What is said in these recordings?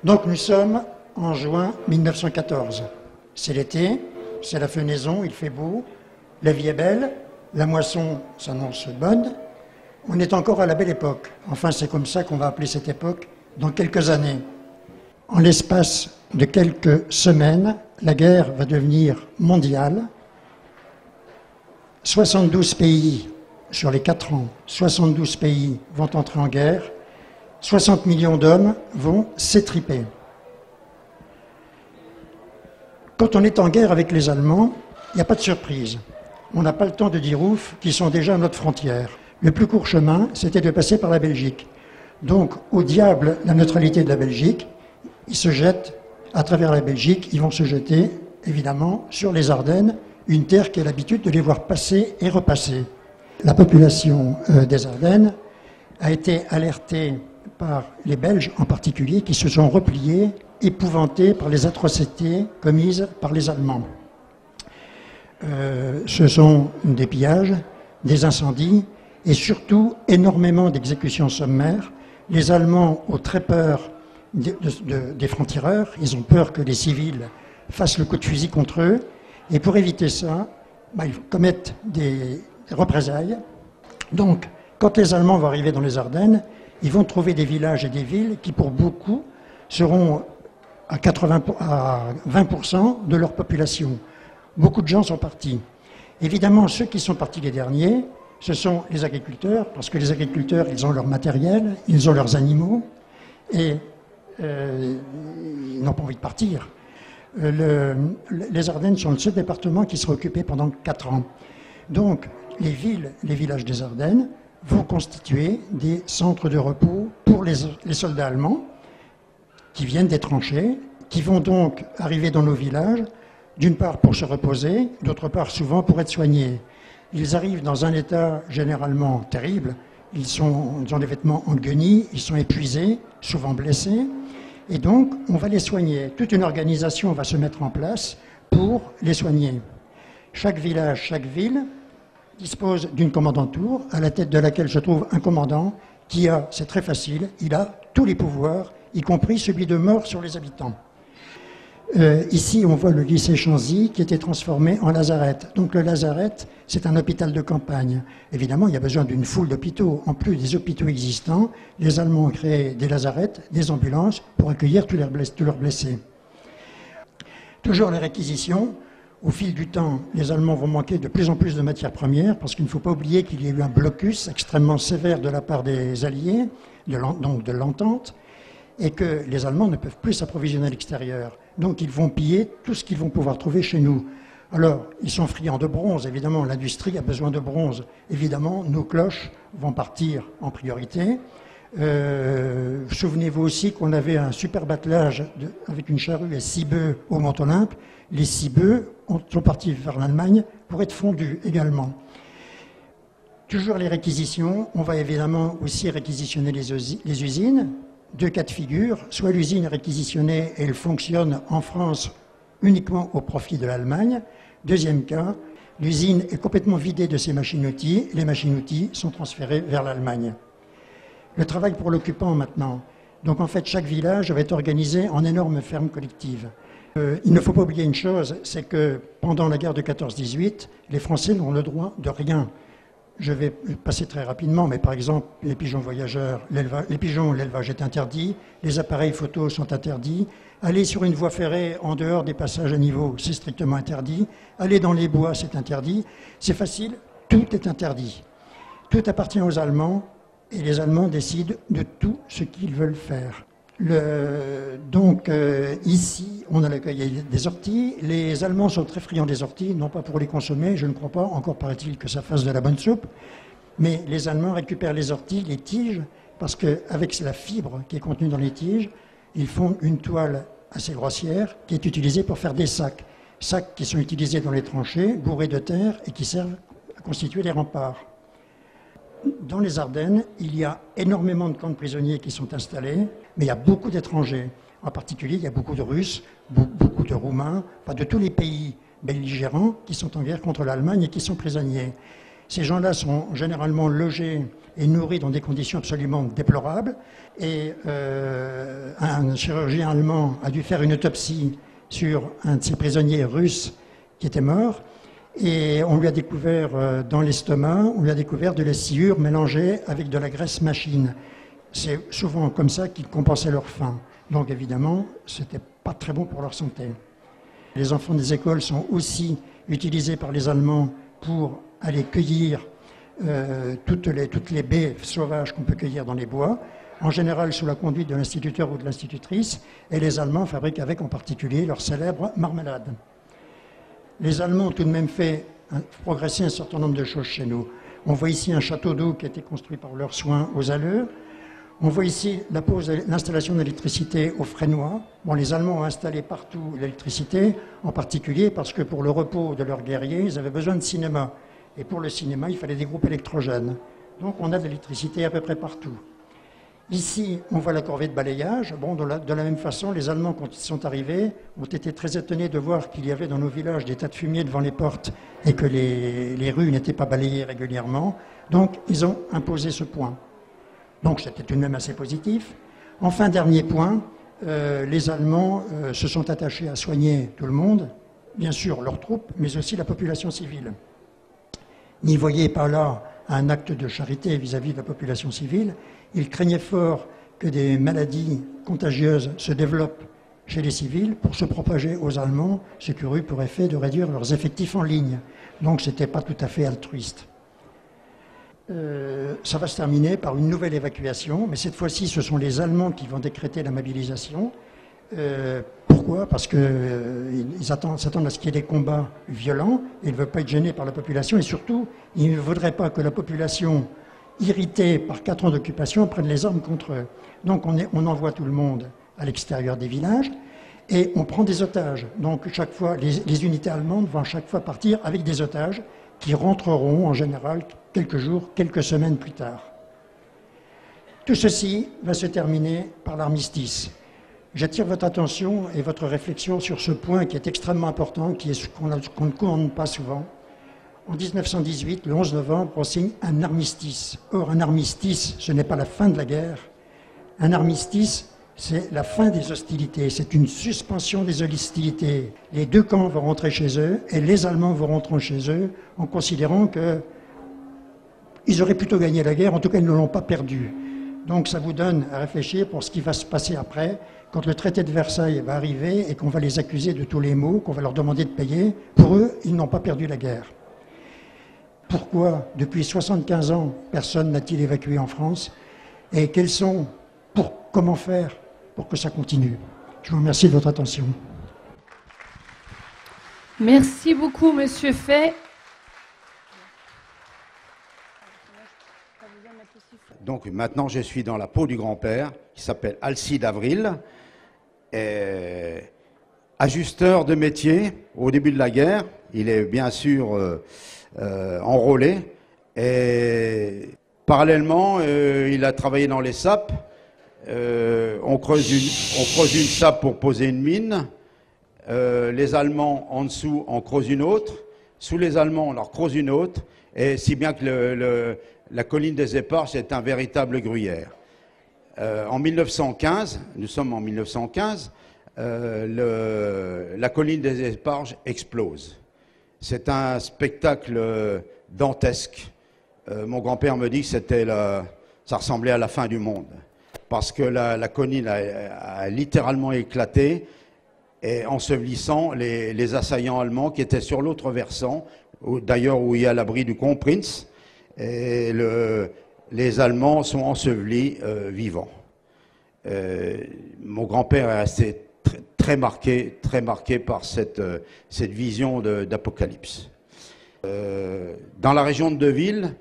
Donc nous sommes en juin 1914. C'est l'été, c'est la fenaison, il fait beau, la vie est belle, la moisson s'annonce bonne. On est encore à la belle époque. Enfin, c'est comme ça qu'on va appeler cette époque dans quelques années. En l'espace de quelques semaines, la guerre va devenir mondiale. 72 pays, sur les 4 ans, 72 pays vont entrer en guerre. 60 millions d'hommes vont s'étriper. Quand on est en guerre avec les Allemands, il n'y a pas de surprise. On n'a pas le temps de dire ouf, qu'ils sont déjà à notre frontière. Le plus court chemin, c'était de passer par la Belgique. Donc, au diable la neutralité de la Belgique, ils se jettent à travers la Belgique, ils vont se jeter, évidemment, sur les Ardennes, une terre qui a l'habitude de les voir passer et repasser. La population des Ardennes a été alertée par les Belges en particulier, qui se sont repliés, épouvantés par les atrocités commises par les Allemands. Ce sont des pillages, des incendies et surtout énormément d'exécutions sommaires. Les Allemands ont très peur des francs-tireurs, ils ont peur que les civils fassent le coup de fusil contre eux, et pour éviter ça, ils commettent des représailles. Donc, quand les Allemands vont arriver dans les Ardennes, ils vont trouver des villages et des villes qui, pour beaucoup, seront à 20% de leur population. Beaucoup de gens sont partis. Évidemment, ceux qui sont partis les derniers, ce sont les agriculteurs, parce que les agriculteurs, ils ont leur matériel, ils ont leurs animaux, et ils n'ont pas envie de partir. Les Ardennes sont le seul département qui sera occupé pendant 4 ans. Donc, les villes, les villages des Ardennes vont constituer des centres de repos pour les soldats allemands qui viennent des tranchées, qui vont donc arriver dans nos villages, d'une part pour se reposer, d'autre part souvent pour être soignés. Ils arrivent dans un état généralement terrible, ils ont des vêtements en guenilles, ils sont épuisés, souvent blessés, et donc on va les soigner. Toute une organisation va se mettre en place pour les soigner. Chaque village, chaque ville dispose d'une commandanture à la tête de laquelle se trouve un commandant qui a, c'est très facile, il a tous les pouvoirs, y compris celui de mort sur les habitants. Ici, on voit le lycée Chanzy qui était transformé en lazaret. Donc le lazaret, c'est un hôpital de campagne. Évidemment, il y a besoin d'une foule d'hôpitaux. En plus des hôpitaux existants, les Allemands ont créé des lazarets, des ambulances pour accueillir tous leurs blessés. Toujours les réquisitions. Au fil du temps, les Allemands vont manquer de plus en plus de matières premières parce qu'il ne faut pas oublier qu'il y a eu un blocus extrêmement sévère de la part des Alliés, donc de l'Entente, et que les Allemands ne peuvent plus s'approvisionner à l'extérieur. Donc ils vont piller tout ce qu'ils vont pouvoir trouver chez nous. Alors, ils sont friands de bronze, évidemment, l'industrie a besoin de bronze. Évidemment, nos cloches vont partir en priorité. Souvenez-vous aussi qu'on avait un superbe attelage avec une charrue et 6 bœufs au Mont-Olympe. Les 6 bœufs sont partis vers l'Allemagne pour être fondus également. Toujours les réquisitions, on va évidemment aussi réquisitionner les usines. 2 cas de figure, soit l'usine est réquisitionnée et elle fonctionne en France uniquement au profit de l'Allemagne. Deuxième cas, l'usine est complètement vidée de ses machines-outils, les machines-outils sont transférées vers l'Allemagne. Le travail pour l'occupant maintenant. Donc en fait, chaque village va être organisé en énormes fermes collectives. Il ne faut pas oublier une chose, c'est que pendant la guerre de 14-18, les Français n'ont le droit de rien. Je vais passer très rapidement, mais par exemple, les pigeons voyageurs, l'élevage est interdit, les appareils photos sont interdits, aller sur une voie ferrée en dehors des passages à niveau, c'est strictement interdit, aller dans les bois, c'est interdit, c'est facile, tout est interdit. Tout appartient aux Allemands, et les Allemands décident de tout ce qu'ils veulent faire. Ici, on a l'accueil des orties. Les Allemands sont très friands des orties, non pas pour les consommer, je ne crois pas, encore paraît-il que ça fasse de la bonne soupe, mais les Allemands récupèrent les orties, les tiges, parce qu'avec la fibre qui est contenue dans les tiges, ils font une toile assez grossière qui est utilisée pour faire des sacs. Sacs qui sont utilisés dans les tranchées, bourrés de terre et qui servent à constituer les remparts. Dans les Ardennes, il y a énormément de camps de prisonniers qui sont installés, mais il y a beaucoup d'étrangers. En particulier, il y a beaucoup de Russes, beaucoup de Roumains, de tous les pays belligérants qui sont en guerre contre l'Allemagne et qui sont prisonniers. Ces gens-là sont généralement logés et nourris dans des conditions absolument déplorables. Et un chirurgien allemand a dû faire une autopsie sur un de ces prisonniers russes qui était mort. Et on lui a découvert dans l'estomac, on lui a découvert de la sciure mélangée avec de la graisse machine. C'est souvent comme ça qu'ils compensaient leur faim. Donc évidemment, ce n'était pas très bon pour leur santé. Les enfants des écoles sont aussi utilisés par les Allemands pour aller cueillir toutes les baies sauvages qu'on peut cueillir dans les bois, en général sous la conduite de l'instituteur ou de l'institutrice, et les Allemands fabriquent avec en particulier leur célèbre marmelade. Les Allemands ont tout de même fait progresser un certain nombre de choses chez nous. On voit ici un château d'eau qui a été construit par leurs soins aux Alleux. On voit ici l'installation d'électricité au Fresnois. Bon, les Allemands ont installé partout l'électricité, en particulier parce que pour le repos de leurs guerriers, ils avaient besoin de cinéma. Et pour le cinéma, il fallait des groupes électrogènes. Donc on a de l'électricité à peu près partout. Ici, on voit la corvée de balayage. Bon, de la même façon, les Allemands, quand ils sont arrivés, ont été très étonnés de voir qu'il y avait dans nos villages des tas de fumier devant les portes et que les rues n'étaient pas balayées régulièrement. Donc, ils ont imposé ce point. Donc, c'était tout de même assez positif. Enfin, dernier point, les Allemands se sont attachés à soigner tout le monde, bien sûr leurs troupes, mais aussi la population civile. N'y voyez pas là un acte de charité vis-à-vis de la population civile. Ils craignaient fort que des maladies contagieuses se développent chez les civils pour se propager aux Allemands, ce qui aurait eu pour effet de réduire leurs effectifs en ligne. Donc ce n'était pas tout à fait altruiste. Ça va se terminer par une nouvelle évacuation, mais cette fois-ci, ce sont les Allemands qui vont décréter la mobilisation. Pourquoi? Parce qu'ils s'attendent à ce qu'il y ait des combats violents, et ils ne veulent pas être gênés par la population, et surtout, ils ne voudraient pas que la population, irritée par 4 ans d'occupation, prenne les armes contre eux. Donc on envoie tout le monde à l'extérieur des villages, et on prend des otages. Donc chaque fois, les unités allemandes vont chaque fois partir avec des otages, qui rentreront en général quelques jours, quelques semaines plus tard. Tout ceci va se terminer par l'armistice. J'attire votre attention et votre réflexion sur ce point qui est extrêmement important, qu'on ne commande pas souvent. En 1918, le 11 novembre, on signe un armistice. Or, un armistice, ce n'est pas la fin de la guerre. Un armistice, c'est la fin des hostilités, c'est une suspension des hostilités. Les deux camps vont rentrer chez eux et les Allemands vont rentrer chez eux en considérant qu'ils auraient plutôt gagné la guerre, en tout cas ils ne l'ont pas perdue. Donc ça vous donne à réfléchir pour ce qui va se passer après, quand le traité de Versailles va arriver et qu'on va les accuser de tous les maux, qu'on va leur demander de payer. Pour eux, ils n'ont pas perdu la guerre. Pourquoi, depuis 75 ans, personne n'a-t-il évacué en France? Et comment faire pour que ça continue? Je vous remercie de votre attention. Merci beaucoup, Monsieur Fay. Donc maintenant, je suis dans la peau du grand-père, qui s'appelle Alcide Avril, ajusteur de métier au début de la guerre. Il est bien sûr enrôlé. Et parallèlement, il a travaillé dans les sapes. On creuse une sape pour poser une mine. Les Allemands, en dessous, en creusent une autre. Sous les Allemands, on leur creuse une autre. Et si bien que la colline des Éparges est un véritable gruyère. En 1915, nous sommes en 1915, la colline des Éparges explose. C'est un spectacle dantesque. Mon grand-père me dit que ça ressemblait à la fin du monde. Parce que la colline a littéralement éclaté, et ensevelissant les assaillants allemands qui étaient sur l'autre versant, d'ailleurs où il y a l'abri du Kronprinz, et les Allemands sont ensevelis vivants. Mon grand-père est resté très marqué par cette vision d'apocalypse. Dans la région de Deville,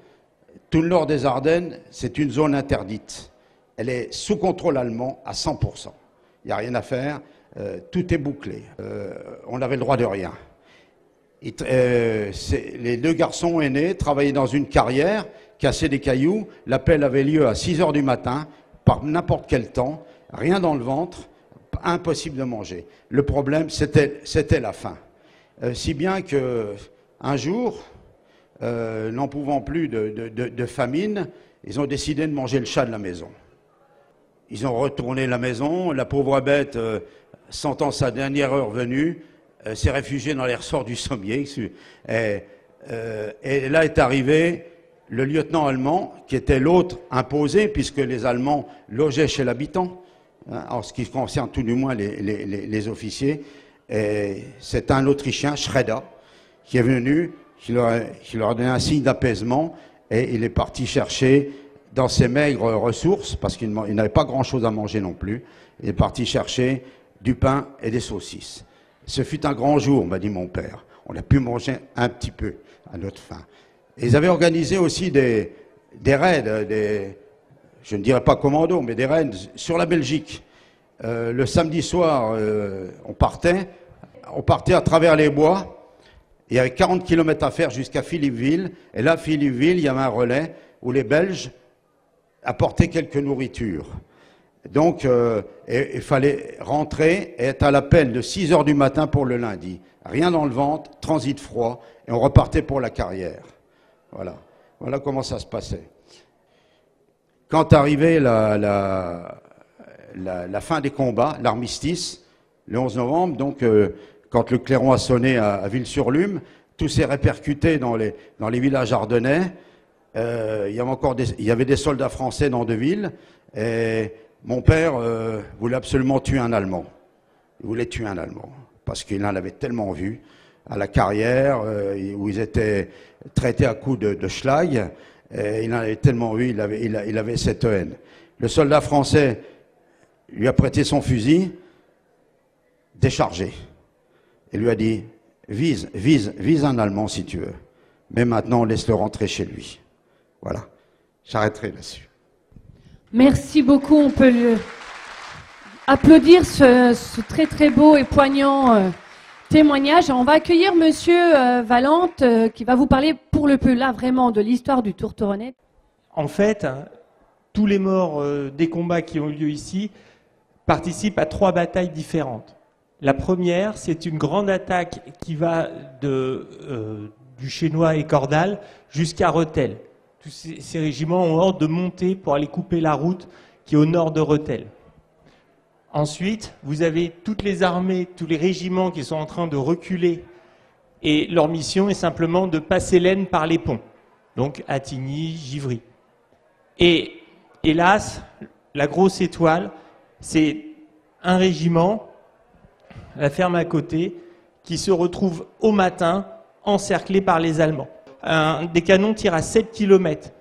tout le nord des Ardennes, c'est une zone interdite. Elle est sous contrôle allemand à 100%. Il n'y a rien à faire, tout est bouclé. On n'avait le droit de rien. Les deux garçons aînés travaillaient dans une carrière, cassaient des cailloux. L'appel avait lieu à 6 heures du matin, par n'importe quel temps, rien dans le ventre, impossible de manger. Le problème, c'était la faim. Si bien qu'un jour, n'en pouvant plus de famine, ils ont décidé de manger le chat de la maison. Ils ont retourné la maison, la pauvre bête, sentant sa dernière heure venue, s'est réfugiée dans les ressorts du sommier. Et là est arrivé le lieutenant allemand, qui était l'autre imposé, puisque les Allemands logeaient chez l'habitant, hein, en ce qui concerne tout du moins les officiers. C'est un Autrichien, Schrader, qui est venu, qui leur a donné un signe d'apaisement, et il est parti chercher dans ses maigres ressources, parce qu'il n'avait pas grand-chose à manger non plus, il est parti chercher du pain et des saucisses. Ce fut un grand jour, m'a dit mon père. On a pu manger un petit peu à notre faim. Et ils avaient organisé aussi des raids, je ne dirais pas commando, mais des raids sur la Belgique. Le samedi soir, on partait à travers les bois. Il y avait 40 km à faire jusqu'à Philippeville. Et là, Philippeville, il y avait un relais où les Belges apportaient quelques nourritures. Donc, il fallait rentrer et être à l'appel de 6 heures du matin pour le lundi. Rien dans le ventre, transit froid, et on repartait pour la carrière. Voilà comment ça se passait. Quand arrivait la fin des combats, l'armistice, le 11 novembre, donc quand le clairon a sonné à Ville-sur-Lume, tout s'est répercuté dans les villages ardennais. Il y avait des soldats français dans 2 villes, et mon père voulait absolument tuer un Allemand. Il voulait tuer un Allemand, parce qu'il en avait tellement vu à la carrière, où ils étaient traités à coups de schlag, et il en avait tellement vu, il avait cette haine. Le soldat français lui a prêté son fusil, déchargé, et lui a dit « vise un Allemand si tu veux, mais maintenant laisse-le rentrer chez lui ». Voilà, j'arrêterai là-dessus. Merci beaucoup. On peut applaudir ce très très beau et poignant témoignage. On va accueillir Monsieur Valente qui va vous parler pour le peu là vraiment de l'histoire du Tourteronnais. En fait, tous les morts des combats qui ont eu lieu ici participent à 3 batailles différentes. La première, c'est une grande attaque qui va du Chénois et Cordal jusqu'à Rethel. Tous ces régiments ont ordre de monter pour aller couper la route qui est au nord de Rethel. Ensuite, vous avez toutes les armées, tous les régiments qui sont en train de reculer, et leur mission est simplement de passer l'Aisne par les ponts, donc Attigny, Givry. Et hélas, la grosse étoile, c'est un régiment, la ferme à côté, qui se retrouve au matin encerclé par les Allemands. Des canons tirent à 7 km.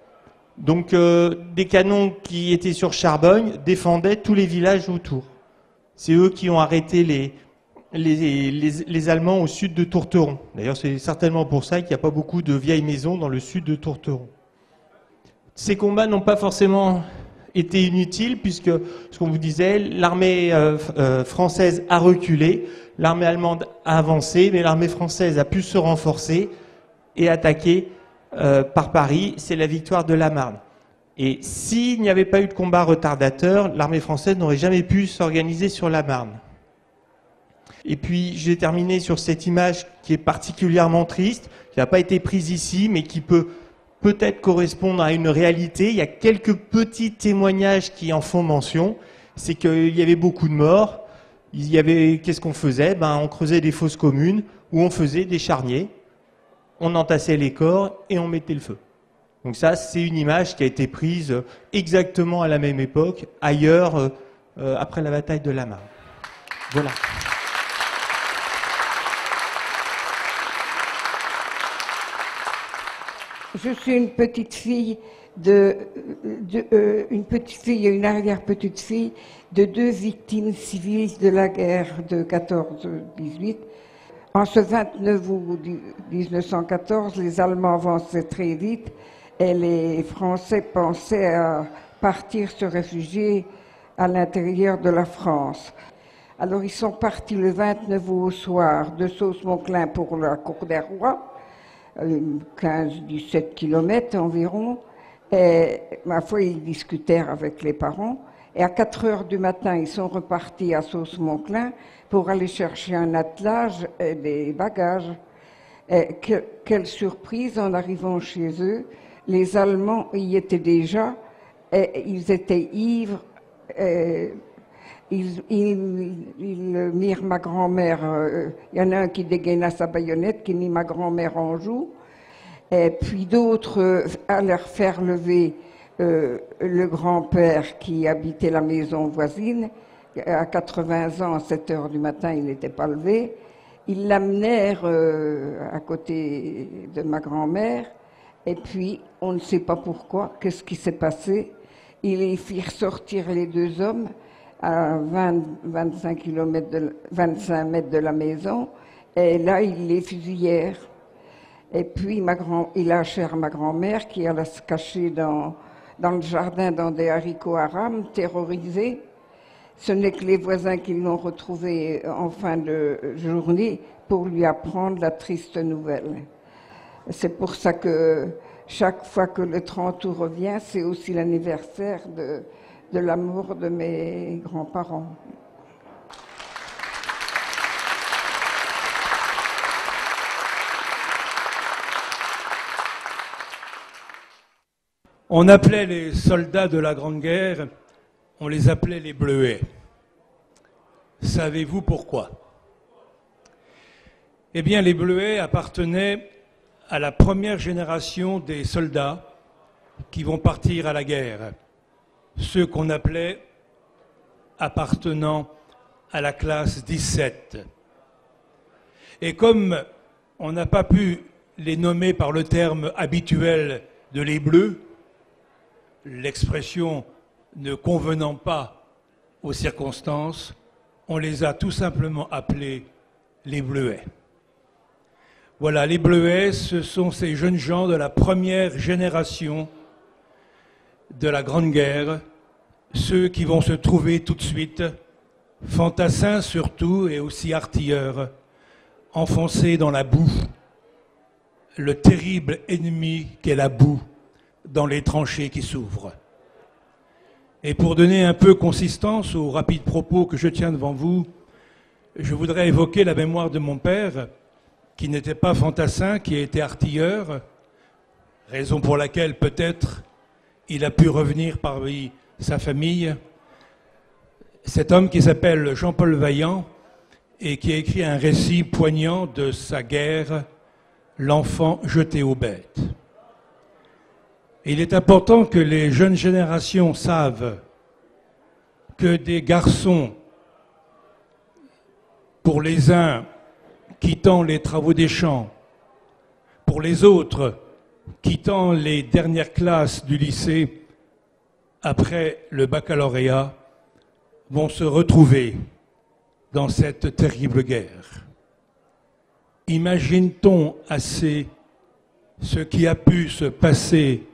Donc des canons qui étaient sur Charbogne défendaient tous les villages autour. C'est eux qui ont arrêté les Allemands au sud de Tourteron. D'ailleurs, c'est certainement pour ça qu'il n'y a pas beaucoup de vieilles maisons dans le sud de Tourteron. Ces combats n'ont pas forcément été inutiles, puisque, ce qu'on vous disait, l'armée française a reculé, l'armée allemande a avancé, mais l'armée française a pu se renforcer et attaquer par Paris. C'est la victoire de la Marne. Et s'il n'y avait pas eu de combat retardateur, l'armée française n'aurait jamais pu s'organiser sur la Marne. Et puis, j'ai terminé sur cette image qui est particulièrement triste, qui n'a pas été prise ici, mais qui peut peut-être correspondre à une réalité. Il y a quelques petits témoignages qui en font mention. C'est qu'il y avait beaucoup de morts. Qu'est-ce qu'on faisait? On creusait des fosses communes où on faisait des charniers. On entassait les corps et on mettait le feu. Donc ça, c'est une image qui a été prise exactement à la même époque, ailleurs, après la bataille de la Marne. Voilà. Je suis une petite fille une arrière-petite-fille de 2 victimes civiles de la guerre de 14-18. En ce 29 août 1914, les Allemands avançaient très vite et les Français pensaient à partir se réfugier à l'intérieur de la France. Alors ils sont partis le 29 août au soir de Sauce-Monclin pour la Cour des Rois, 15-17 km environ, et ma foi ils discutèrent avec les parents. Et à 4 heures du matin, ils sont repartis à Sauce-Monclin pour aller chercher un attelage et des bagages. Et quelle surprise en arrivant chez eux, les Allemands y étaient déjà, et ils étaient ivres. Ils mirent ma grand-mère, il y en a un qui dégaina sa baïonnette, qui mit ma grand-mère en joue, et puis d'autres allèrent faire lever le grand-père qui habitait la maison voisine. À 80 ans, à 7 heures du matin, il n'était pas levé. Ils l'amenèrent à côté de ma grand-mère, et puis on ne sait pas pourquoi, qu'est-ce qui s'est passé. Ils les firent sortir les deux hommes à 25 mètres de la maison, et là, ils les fusillèrent. Et puis, ils lâchèrent ma grand-mère qui alla se cacher dans le jardin dans des haricots à rames, terrorisée. Ce n'est que les voisins qui l'ont retrouvée en fin de journée pour lui apprendre la triste nouvelle. C'est pour ça que chaque fois que le 30 août revient, c'est aussi l'anniversaire de la mort de mes grands-parents. On appelait les soldats de la Grande Guerre, on les appelait les Bleuets. Savez-vous pourquoi? Eh bien, les Bleuets appartenaient à la première génération des soldats qui vont partir à la guerre, ceux qu'on appelait appartenant à la classe 17. Et comme on n'a pas pu les nommer par le terme habituel de les Bleus, l'expression ne convenant pas aux circonstances, on les a tout simplement appelés les Bleuets. Voilà, les Bleuets, ce sont ces jeunes gens de la première génération de la Grande Guerre, ceux qui vont se trouver tout de suite, fantassins surtout et aussi artilleurs, enfoncés dans la boue, le terrible ennemi qu'est la boue dans les tranchées qui s'ouvrent. Et pour donner un peu consistance aux rapides propos que je tiens devant vous, je voudrais évoquer la mémoire de mon père, qui n'était pas fantassin, qui était artilleur, raison pour laquelle peut-être il a pu revenir parmi sa famille. Cet homme qui s'appelle Jean-Paul Vaillant et qui a écrit un récit poignant de sa guerre, L'enfant jeté aux bêtes. Il est important que les jeunes générations savent que des garçons, pour les uns quittant les travaux des champs, pour les autres quittant les dernières classes du lycée après le baccalauréat, vont se retrouver dans cette terrible guerre. Imagine-t-on assez ce qui a pu se passer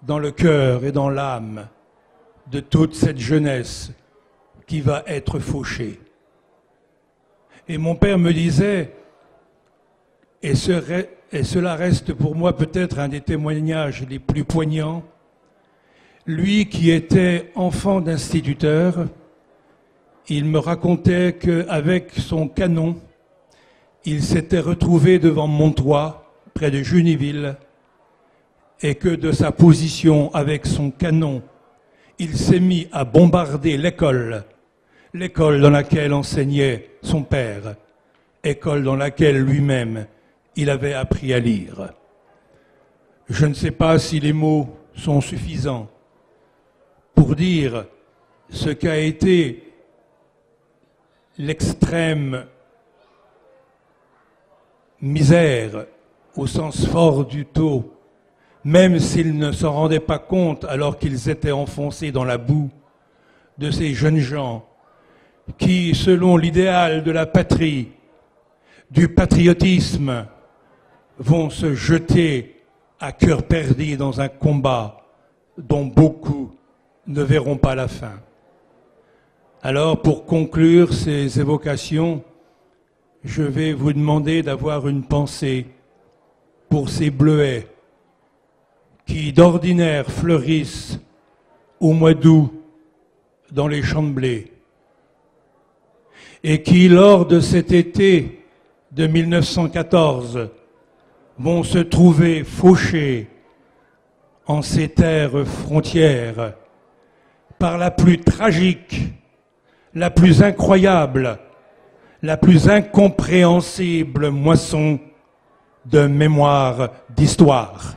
dans le cœur et dans l'âme de toute cette jeunesse qui va être fauchée? Et mon père me disait, et cela reste pour moi peut-être un des témoignages les plus poignants, lui qui était enfant d'instituteur, il me racontait qu'avec son canon, il s'était retrouvé devant Montois, près de Juniville, et que de sa position avec son canon, il s'est mis à bombarder l'école dans laquelle enseignait son père, école dans laquelle lui-même il avait appris à lire. Je ne sais pas si les mots sont suffisants pour dire ce qu'a été l'extrême misère, au sens fort du taux, même s'ils ne s'en rendaient pas compte alors qu'ils étaient enfoncés dans la boue, de ces jeunes gens qui, selon l'idéal de la patrie, du patriotisme, vont se jeter à cœur perdu dans un combat dont beaucoup ne verront pas la fin. Alors, pour conclure ces évocations, je vais vous demander d'avoir une pensée pour ces bleuets qui, d'ordinaire, fleurissent au mois d'août dans les champs de blé et qui, lors de cet été de 1914 vont se trouver fauchés en ces terres frontières par la plus tragique, la plus incroyable, la plus incompréhensible moisson de mémoire d'histoire.